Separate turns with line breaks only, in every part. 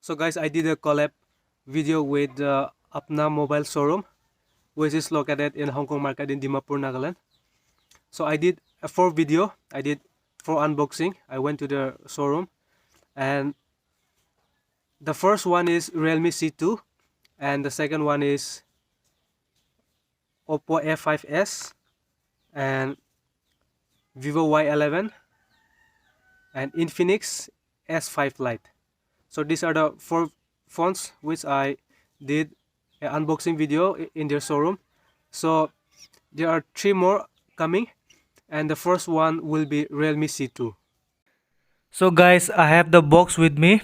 So guys, I did a collab video with the Apna Mobile showroom, which is located in Hong Kong market in Dimapur, Nagaland. So I did a 4 video. I did 4 unboxing. I went to the showroom, and the first one is Realme C2, and the second one is Oppo F5s and Vivo Y11 and Infinix S5 Lite. So these are the 4 phones which I did an unboxing video in their showroom. So there are 3 more coming, and the first one will be Realme C2. So guys, I have the box with me.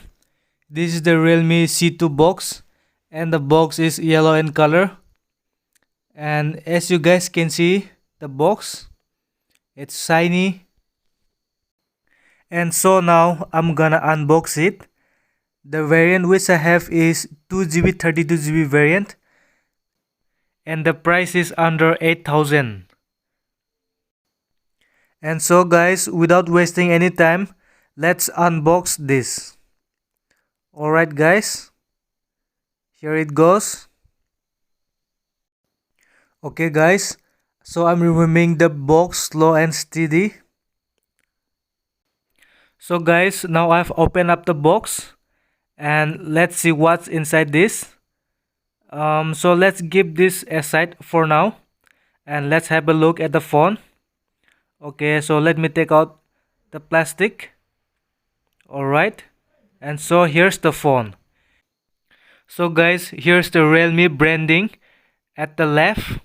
This is the Realme C2 box, and the box is yellow in color. And as you guys can see, the box, it's shiny. And so now I'm gonna unbox it. The variant which I have is 2GB 32GB variant, and the price is under 8,000. And so guys, without wasting any time, let's unbox this. Alright guys, here it goes. Okay guys, so I'm removing the box slow and steady. So guys, now I've opened up the box, and let's see what's inside this. So let's keep this aside for now, and let's have a look at the phone. Okay, so let me take out the plastic. Alright, and so here's the phone. So guys, here's the Realme branding at the left.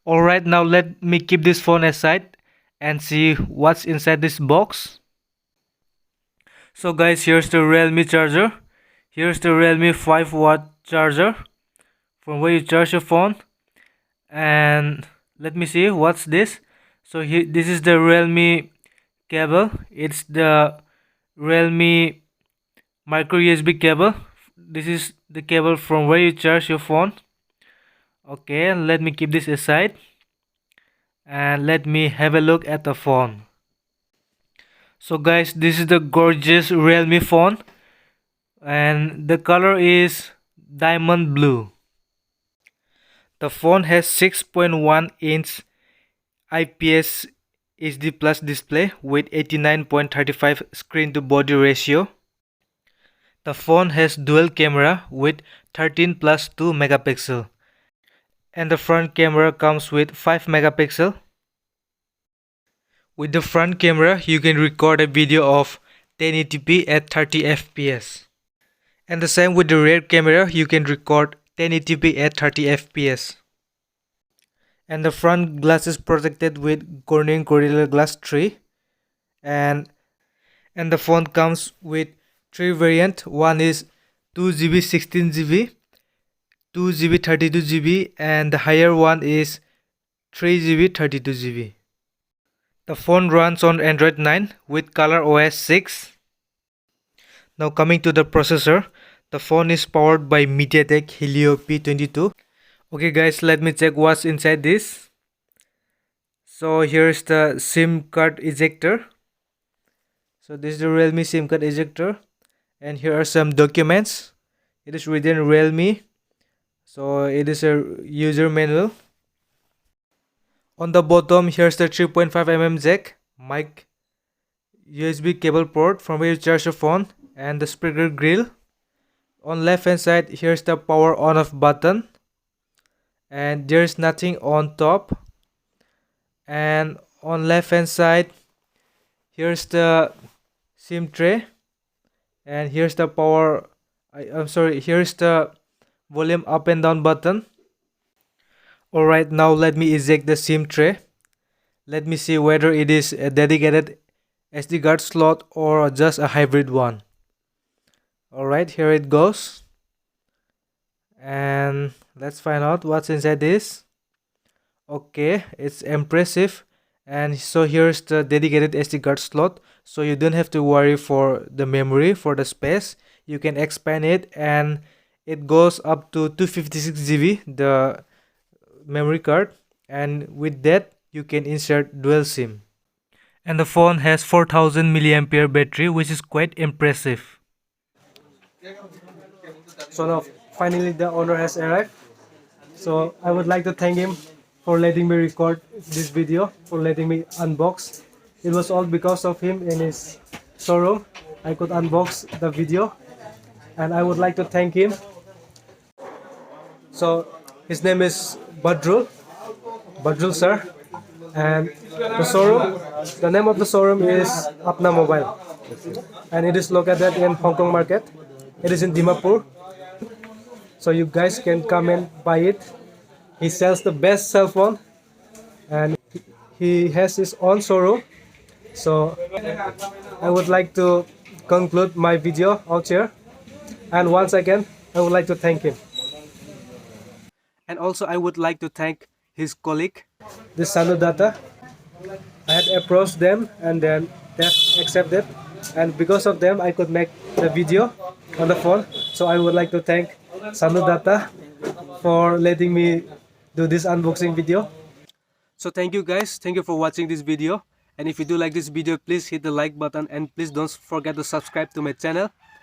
Alright, now let me keep this phone aside and see what's inside this box. So guys, here's the Realme charger. Here's the Realme 5-watt charger from where you charge your phone. And let me see what's this. So here, this is the Realme cable. It's the Realme micro USB cable. This is the cable from where you charge your phone. Okay, let me keep this aside, and let me have a look at the phone. So guys, this is the gorgeous Realme phone, and the color is diamond blue. The phone has 6.1-inch IPS HD plus display with 89.35 screen to body ratio. The phone has dual camera with 13+2 megapixel, and the front camera comes with 5 megapixel. With the front camera, you can record a video of 1080p at 30 fps. And the same with the rear camera, you can record 1080p at 30 fps. And the front glass is protected with Corning Gorilla Glass 3. And the phone comes with 3 variants. One is 2GB 16GB, 2GB 32GB, and the higher one is 3GB 32GB. The phone runs on Android 9 with ColorOS 6. Now coming to the processor, the phone is powered by Mediatek Helio P22. Okay guys, let me check what's inside this. So here's the SIM card ejector. So this is the Realme SIM card ejector, and here are some documents. It is written Realme. So it is a user manual. On the bottom, here's the 3.5mm jack, mic, USB cable port from where you charge your phone, and the speaker grill. On left hand side, here's the power on off button, and there's nothing on top. And on left hand side, here's the SIM tray, and here's the power. Here's the volume up and down button. Alright, now let me eject the SIM tray. Let me see whether it is a dedicated SD card slot or just a hybrid one. Alright, here it goes. And let's find out what's inside this. Okay, it's impressive. And so here's the dedicated SD card slot. So you don't have to worry for the memory, for the space. You can expand it, and it goes up to 256GB, the memory card, and with that you can insert dual SIM. And the phone has 4000 mAh battery, which is quite impressive.
So now finally the owner has arrived. So I would like to thank him for letting me record this video, for letting me unbox. It was all because of him in his showroom. I could unbox the video, and I would like to thank him. So his name is Badrul sir, and the name of the showroom is Apna Mobile, and it is located in Hong Kong market. It is in Dimapur, so you guys can come and buy it. He sells the best cell phone, and he has his own showroom. So I would like to conclude my video out here, and once again I would like to thank him. And also I would like to thank his colleague, the Sanu Dutta. I had approached them and then they accepted, and because of them I could make the video on the phone. So I would like to thank Sanu Dutta for letting me do this unboxing video. So thank you guys, thank you for watching this video, and if you do like this video, please hit the like button and please don't forget to subscribe to my channel.